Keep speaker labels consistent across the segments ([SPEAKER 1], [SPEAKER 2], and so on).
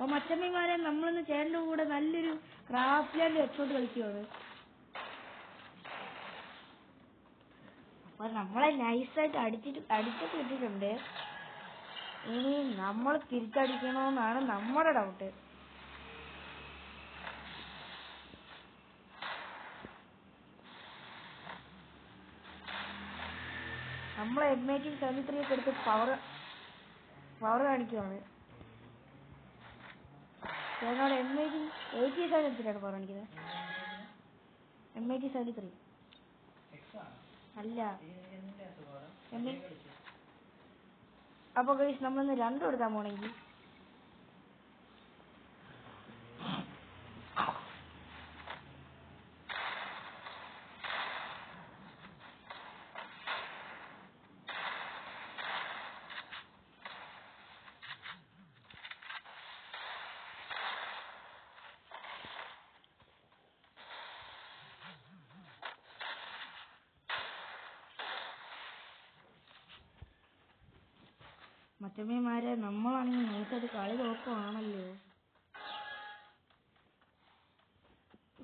[SPEAKER 1] അപ്പൊ മച്ചമ്മമാരെ നമ്മളിന്ന് ചേട്ടൻ്റെ കൂടെ നല്ലൊരു ക്രാഫ്റ്റ് ലാൻഡ് എപ്പിസോഡ് കളിക്കുകയാണ്. അപ്പൊ നമ്മളെ നൈസായിട്ട് അടിച്ചൊക്കെ ഇട്ടിട്ടുണ്ട്. ഇനി നമ്മൾ തിരിച്ചടിക്കണമെന്നാണ് നമ്മുടെ ഡൗട്ട്. നമ്മളെ M1873 ഒക്കെ എടുത്ത് പവർ കാണിക്കുകയാണ്. ചേട്ടനോട് M8073 പവർ കാണിക്കുന്നത്. M8073 അല്ല. അപ്പൊ ഗയ്സ് നമ്മളിന്ന് രണ്ടും എടുക്കാൻ പോണെങ്കിൽ മച്ചമ്മമാരെ നമ്മളാണെങ്കിൽ നോക്കത് കളി നോക്കുവാണല്ലോ.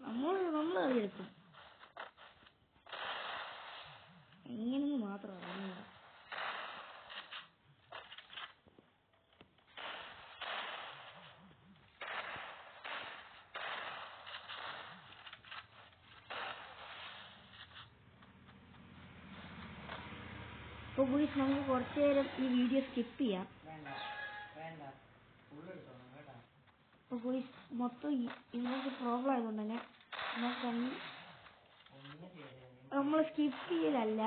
[SPEAKER 1] നമ്മൾ കളിയെടുക്കും എങ്ങനെയെന്ന് മാത്രം അറിയില്ല. അപ്പൊ ഗയ്സ് നമുക്ക് കുറച്ചു നേരം ഈ വീഡിയോ സ്കിപ്പ് ചെയ്യാം. അപ്പൊ ഗയ്സ് മൊത്തം ഇന്നത്തെ പ്രോബ്ലം ആയതുകൊണ്ട് തന്നെ നമ്മൾ സ്കിപ്പ് ചെയ്യലല്ല.